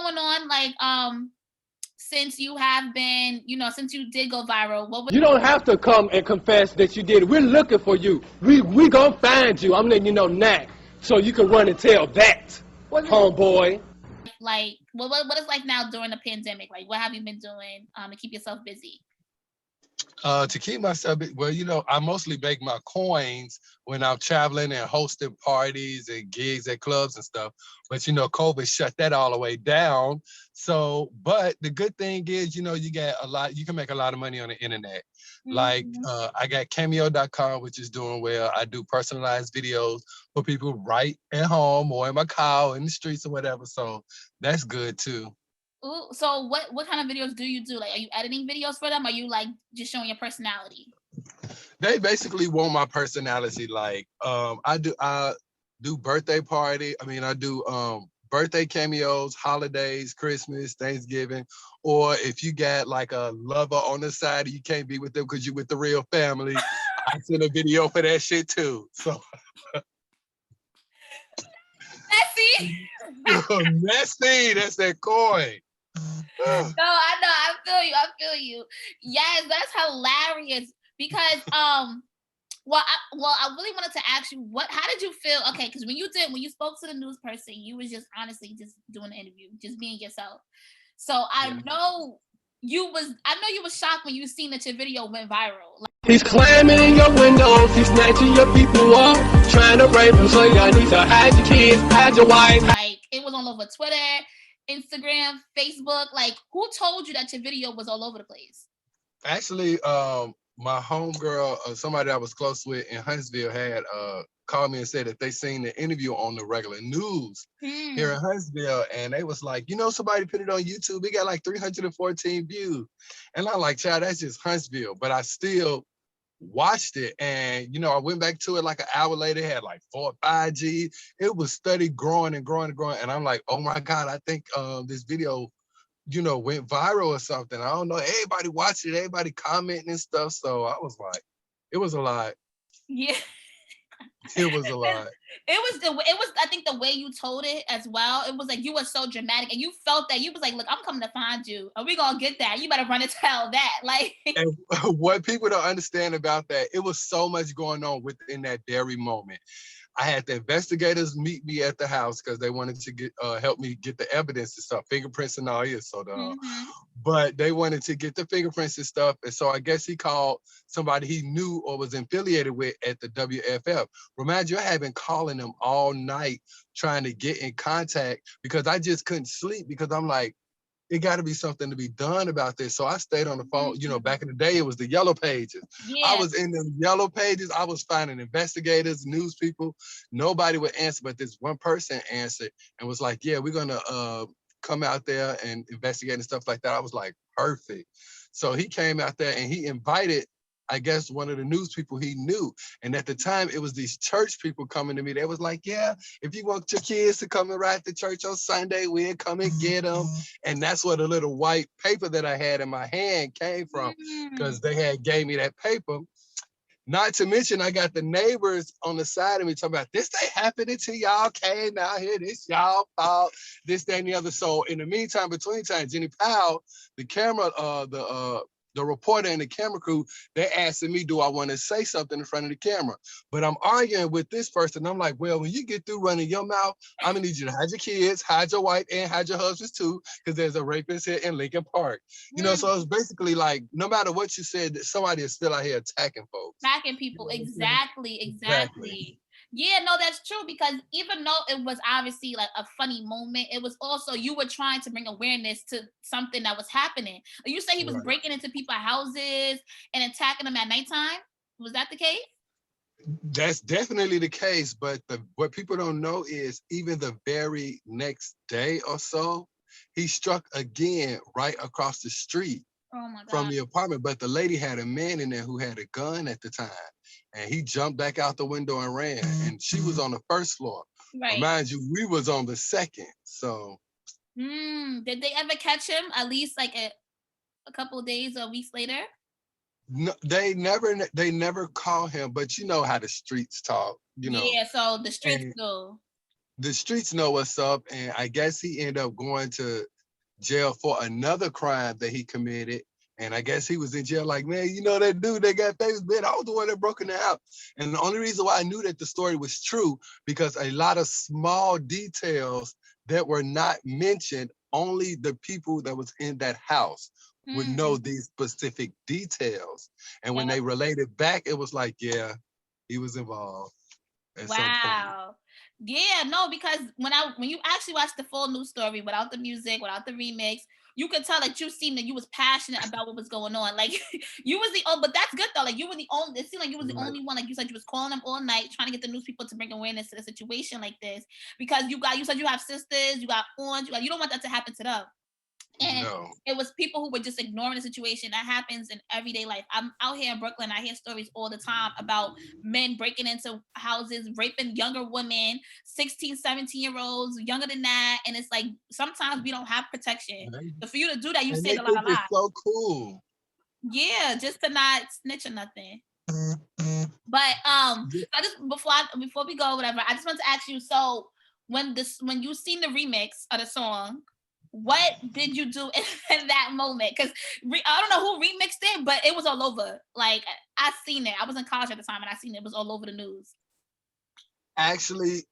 going on? Like, since you have been, since you did go viral, what was... You don't have to come and confess that you did it. We're looking for you. We gonna find you. I'm letting you know now, so you can run and tell that, homeboy. Like, what is like now during the pandemic? Like, what have you been doing to keep yourself busy? To keep myself, well, I mostly bake my coins when I'm traveling and hosting parties and gigs at clubs and stuff. But, COVID shut that all the way down. So, but the good thing is, you get you can make a lot of money on the internet. Like, I got Cameo.com, which is doing well. I do personalized videos for people right at home or in my car or in the streets or whatever. So that's good too. Ooh, so what kind of videos do you do? Like, are you editing videos for them? Or are you like just showing your personality? They basically want my personality. Like, I do birthday party. I do birthday cameos, holidays, Christmas, Thanksgiving, or if you got like a lover on the side, you can't be with them because you with the real family. I send a video for that shit too. So messy. Messy, that's that coin. No, I know. I feel you. Yes, that's hilarious. Because well, I really wanted to ask you how did you feel? Okay, because when you spoke to the news person, you was just honestly just doing the interview, just being yourself. So I know you was shocked when you seen that your video went viral. Like, he's climbing in your windows, he's snatching your people up, trying to rape them, so y'all need to hide your kids, hide your wife. Like, it was all over Twitter, Instagram, Facebook. Like, who told you that your video was all over the place? Actually, my homegirl, somebody I was close with in Huntsville, had called me and said that they seen the interview on the regular news here in Huntsville, and they was like, somebody put it on YouTube. It got like 314 views, and I'm like, child, that's just Huntsville. But I still watched it, and I went back to it like an hour later. It had like 4 or 5G. It was steady growing and growing and growing, and I'm like, oh my God, I think this video went viral or something. I don't know. Everybody watched it, everybody commenting and stuff. So I was like, it was a lot. Yeah. It was a lot. It was I think the way you told it as well. It was like you were so dramatic, and you felt that you was like, look, I'm coming to find you, and we gonna get that. You better run and tell that. Like, and what people don't understand about that, it was so much going on within that very moment. I had the investigators meet me at the house because they wanted to help me get the evidence and stuff, fingerprints and all this. So but they wanted to get the fingerprints and stuff. And so I guess he called somebody he knew or was affiliated with at the WFF. Remind you, I had been calling them all night trying to get in contact because I just couldn't sleep because I'm like, it got to be something to be done about this. So I stayed on the phone. Back in the day, it was the yellow pages. Yeah. I was in the yellow pages. I was finding investigators, news people. Nobody would answer, but this one person answered and was like, yeah, we're going to come out there and investigate and stuff like that. I was like, perfect. So he came out there and he invited, I guess, one of the news people he knew. And at the time, it was these church people coming to me. They was like, yeah, if you want your kids to come and ride to church on Sunday, we'll come and get them. And that's where the little white paper that I had in my hand came from, because they had gave me that paper. Not to mention, I got the neighbors on the side of me talking about, this ain't happening to y'all, came out here, this y'all fault, this, that, and the other. So in the meantime, between time, Jenny Powell, the camera, the reporter and the camera crew, they're asking me, do I want to say something in front of the camera? But I'm arguing with this person. I'm like, well, when you get through running your mouth, I'm gonna need you to hide your kids, hide your wife, and hide your husbands too, because there's a rapist here in Lincoln Park. So it's basically like, no matter what you said, somebody is still out here attacking folks. Attacking people, exactly. Yeah, no, that's true, because even though it was obviously like a funny moment, it was also, you were trying to bring awareness to something that was happening. You say he was breaking into people's houses and attacking them at nighttime. Was that the case? That's definitely the case, but what people don't know is even the very next day or so, he struck again right across the street from the apartment. But the lady had a man in there who had a gun at the time. And he jumped back out the window and ran. And she was on the first floor. Right. Mind you, we was on the second. So. Did they ever catch him at least like a couple of days or weeks later? No, they never call him. But you know how the streets talk, Yeah, so the streets know. The streets know what's up. And I guess he ended up going to jail for another crime that he committed. And I guess he was in jail like, man, you know that dude that got famous, man, I was the one that broke in the house. And the only reason why I knew that the story was true, because a lot of small details that were not mentioned, only the people that was in that house would know these specific details. And when they related back, it was like, yeah, he was involved at some point. Wow. Yeah, no, because when you actually watch the full news story without the music, without the remix, you could tell that you was passionate about what was going on. Like you was but that's good though. Like you were the only. It seemed like you was the only one. Like you said, you was calling them all night, trying to get the news people to bring awareness to the situation like this, because you said you have sisters, you got aunts, you don't want that to happen to them. And it was people who were just ignoring the situation. That happens in everyday life. I'm out here in Brooklyn. I hear stories all the time about men breaking into houses, raping younger women, 16, 17-year-olds, younger than that. And it's like, sometimes we don't have protection. So for you to do that, you saved a lot of lives. It's so cool. Yeah, just to not snitch or nothing. But I just before we go, whatever, I just want to ask you, so when you seen the remix of the song, what did you do in that moment? Because I don't know who remixed it, but it was all over. Like, I seen it. I was in college at the time, and I seen it. It was all over the news. Actually,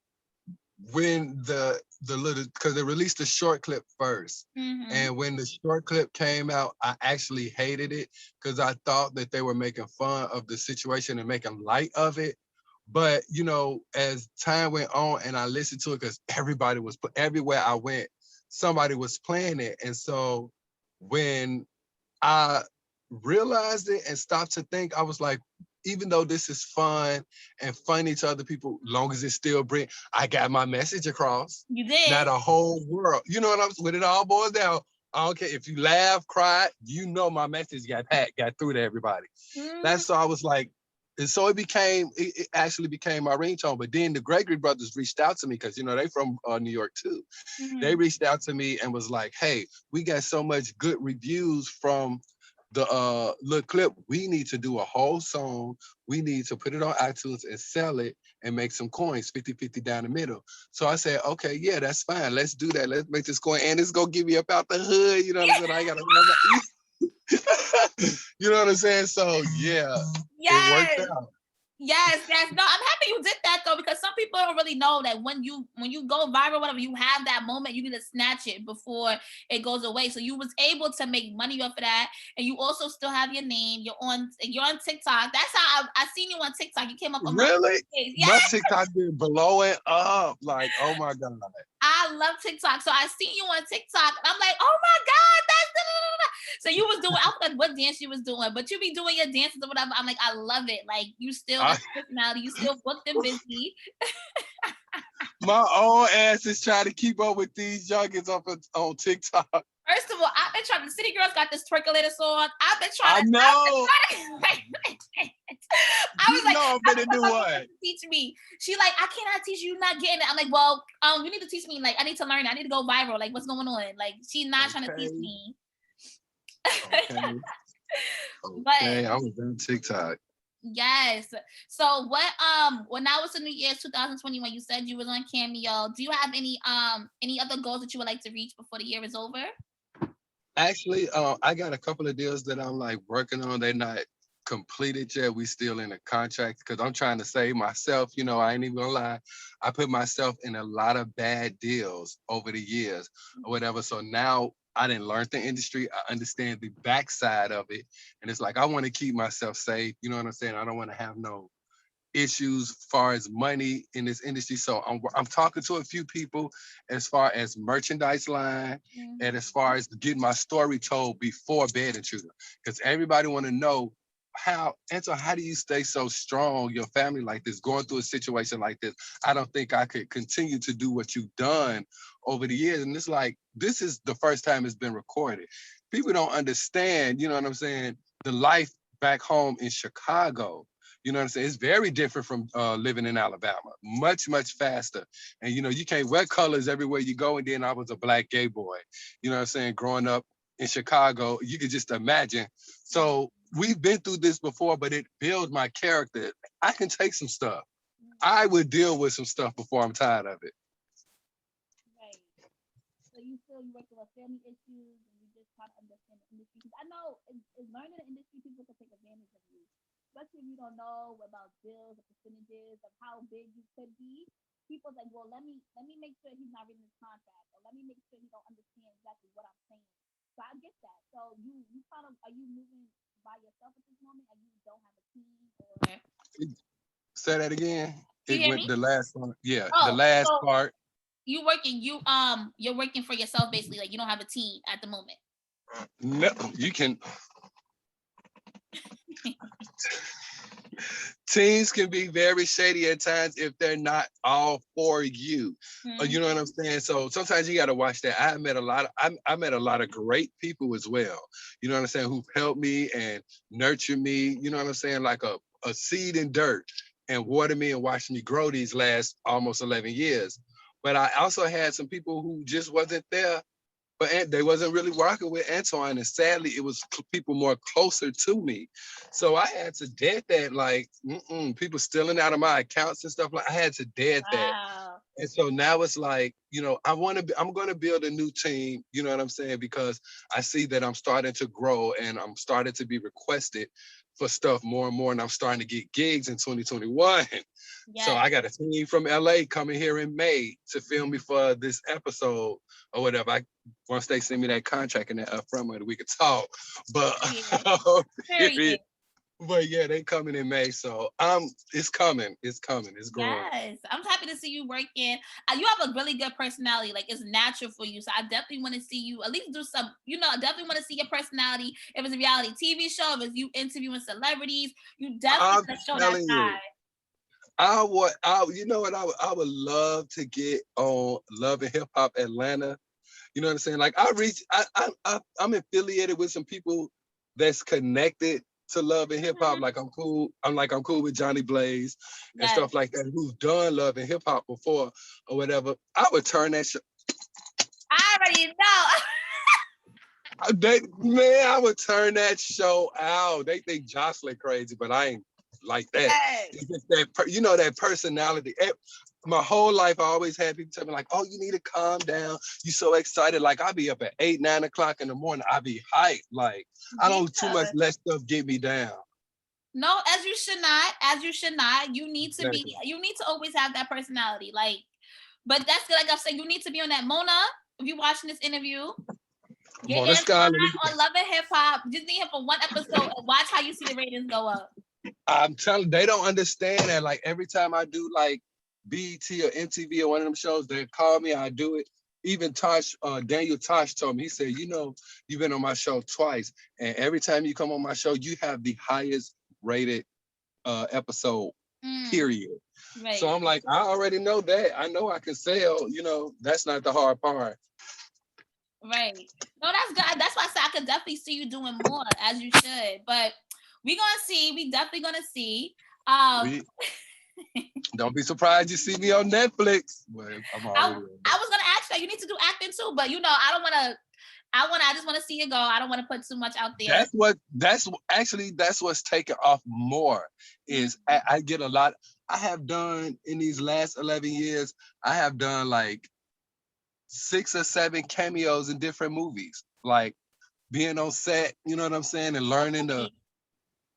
when the little, because they released the short clip first, and when the short clip came out, I actually hated it because I thought that they were making fun of the situation and making light of it. But you know, as time went on and I listened to it, because everybody was everywhere I went, somebody was playing it. And so when I realized it and stopped to think, I was like, even though this is fun and funny to other people, long as it still I got my message across. You did. Not a whole world. You know what I'm saying? When it all boils down, I don't care if you laugh, cry, you know my message got through to everybody. That's so I was like, and so it actually became my ringtone. But then the Gregory brothers reached out to me because, you know, they from New York too. They reached out to me and was like, hey, we got so much good reviews from the little clip. We need to do a whole song. We need to put it on iTunes and sell it and make some coins, 50-50 down the middle. So I said, okay, yeah, that's fine. Let's do that. Let's make this coin. And it's going to give me up out the hood. You know what I'm saying? I got to you know what I'm saying? So yeah, it worked out. Yes. No, I'm happy you did that though, because some people don't really know that when you go viral, whatever, you have that moment, you need to snatch it before it goes away. So you was able to make money off of that, and you also still have your name. You're on TikTok. That's how I seen you on TikTok. You came up on really. My TikTok been blowing up. Like, oh my god. I love TikTok. So I seen you on TikTok, and I'm like, oh my god, that's the. So you was doing, I forgot what dance you was doing, but you be doing your dances or whatever. I'm like, I love it. Like, you still got personality. You still booked and busy. My own ass is trying to keep up with these youngins on TikTok. First of all, I've been trying. The City Girls got this Twerkulator song. I've been trying. I know. I was like, I'm gonna do what? Teach me. She like, I cannot teach you. You're not getting it. I'm like, well, you need to teach me. Like, I need to learn. I need to go viral. Like, what's going on? Like, she's not trying to teach me. Okay. But I was on TikTok. Yes. So what when that was the New Year's 2021, you said you was on Cameo. Do you have any other goals that you would like to reach before the year is over? Actually, I got a couple of deals that I'm like working on. They're not completed yet. We still in a contract because I'm trying to save myself. You know, I ain't even gonna lie. I put myself in a lot of bad deals over the years or whatever. So now I didn't learn the industry. I understand the backside of it. And it's like, I want to keep myself safe. You know what I'm saying? I don't want to have no issues as far as money in this industry. So I'm talking to a few people as far as merchandise line and as far as getting my story told before Bed Intruder. Because everybody want to know how do you stay so strong, your family like this, going through a situation like this? I don't think I could continue to do what you've done over the years. And it's like, this is the first time it's been recorded. People don't understand, you know what I'm saying, the life back home in Chicago. You know what I'm saying? It's very different from living in Alabama. Much, much faster. And, you know, you can't wear colors everywhere you go. And then I was a Black gay boy. You know what I'm saying? Growing up in Chicago, you could just imagine. So we've been through this before, but it builds my character. I can take some stuff. I would deal with some stuff before I'm tired of it. Right. So you feel you're working with family issues and you just try to understand the industry? Because I know in learning the industry, people can take advantage of you, especially if you don't know about deals or percentages of how big you could be. People's like, well, let me make sure he's not reading his contract, or let me make sure he don't understand exactly what I'm saying. So I get that. So you kind of are you moving by yourself at this moment, and you don't have a team, or Say that again. can you It hear went me? the last one. Yeah, the Oh, last so part. you're working for yourself basically, like you don't have a team at the moment. No, you can. Teams can be very shady at times if they're not all for you. You know what I'm saying? So sometimes you got to watch that. I met a lot of great people as well. You know what I'm saying? Who've helped me and nurtured me. You know what I'm saying? Like a seed in dirt and watered me and watched me grow these last almost 11 years. But I also had some people who just wasn't there, but they wasn't really rocking with Antoine, and sadly, it was people more closer to me. So I had to dead that, like, people stealing out of my accounts and stuff. Like, I had to dead that. Wow. And so now it's like, I'm going to build a new team, you know what I'm saying? Because I see that I'm starting to grow and I'm starting to be requested for stuff more and more. And I'm starting to get gigs in 2021. So Yes. I got a team from LA coming here in May to film me for this episode or whatever. Once they send me that contract and that upfront money, we could talk. But Period. but yeah, they coming in May, so it's coming, it's growing. Yes, I'm happy to see you working. You have a really good personality. Like it's natural for you. So I definitely want to see you at least do some. I definitely want to see your personality. If it's a reality TV show, if it's you interviewing celebrities, you definitely I'm want to show that telling you, side. you know what, I would love to get on Love and Hip Hop Atlanta. You know what I'm saying? Like I'm affiliated with some people that's connected to Love and Hip Hop. Like I'm cool. I'm cool with Johnny Blaze and Yes, stuff like that. Who've done Love and Hip Hop before or whatever. I would turn that shit. I already know. I would turn that show out. They think Jocelyn crazy, but I ain't like that. Yes. It's just that, that personality. My whole life, I always had people tell me like, "Oh, you need to calm down. You so excited." Like I be up at 8, 9 o'clock in the morning. I be hyped. Like I don't too much let stuff get me down. No, as you should not. As you should not. You need to be. Exactly. You need to always have that personality. Like, but that's good. Like I'm saying, you need to be on that. Mona, if you're watching this interview, get Mona Antoine Scott. on Love and Hip Hop. Just need him for one episode and watch how you see the ratings go up. I'm telling, they don't understand that. Like every time I do like BET or MTV or one of them shows, they call me, I do it. Even Daniel Tosh told me, he said, you've been on my show twice, and every time you come on my show, you have the highest rated episode, period. Right. So I'm like, I already know that. I know I can sell, that's not the hard part. Right. No, that's good. That's why I said I could definitely see you doing more as you should. But we're gonna see. We definitely gonna see. Don't be surprised you see me on Netflix. Well, I was gonna ask you. You need to do acting too, but I don't want to. I just want to see you go. I don't want to put too much out there. That's what's taken off more is I get a lot. I have done in these last 11 years, I have done like 6 or 7 cameos in different movies, like being on set, you know what I'm saying, and learning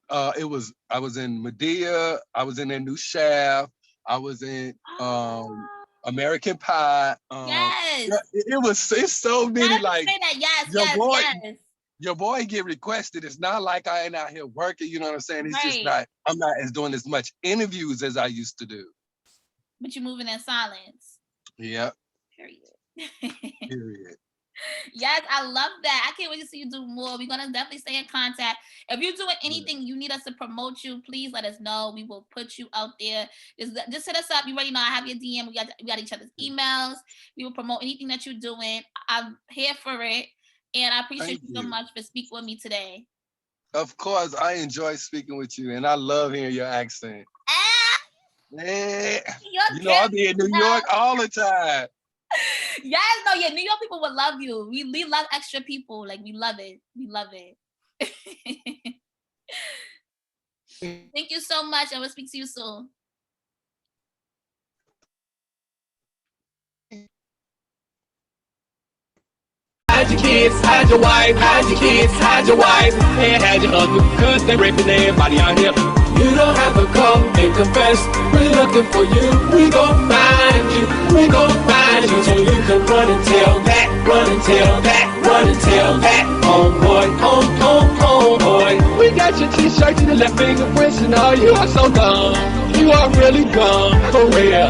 I was in Medea, I was in that new Shaft, I was in American Pie. Yes. It's so many, like say that. Yes, your boy get requested. It's not like I ain't out here working, you know what I'm saying? It's just Right. I'm not as doing as much interviews as I used to do. But you're moving in silence. Yeah. Period. Yes, I love that. I can't wait to see you do more. We're gonna definitely stay in contact. If you're doing anything you need us to promote you, please let us know. We will put you out there. Just hit us up. You already know I have your DM. We got each other's emails. We will promote anything that you're doing. I'm here for it. And I appreciate you so much for speaking with me today. Of course, I enjoy speaking with you, and I love hearing your accent. I be in New York all the time. Yes, no, yeah, New York people would love you. We love extra people. Like we love it. We love it. Thank you so much. I will speak to you soon. hide your kids, hide your wife, hide your kids, hide your wife, and hide your husband, cause they raping everybody out here. You don't have to come and confess, we're looking for you. We gon' find you, we gon' find you. So you can run and tell that, run and tell that, run and tell that. Homeboy, homeboy. We got your t-shirts and the left fingerprints and all. You are so dumb, you are really dumb, for real.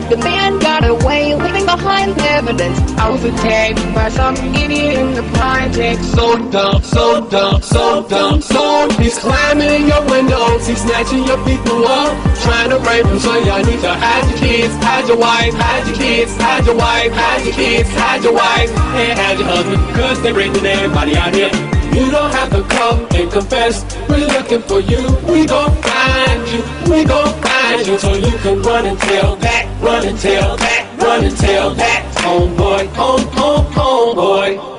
The man got away, leaving behind evidence. I was attacked by some idiot in the project. So dumb, so dumb, so dumb, so he's climbing in your windows, he's snatching your people up, trying to rape them. So y'all need to hide your kids, hide your wife, hide your kids, hide your wife, hide your kids, hide your wife, and hide your husband, cause they raping everybody out here. You don't have to come and confess, we're looking for you. We gon' find you, we gon' find you. So you can run and tell that, run and tell that, run and tell that. Homeboy, homeboy.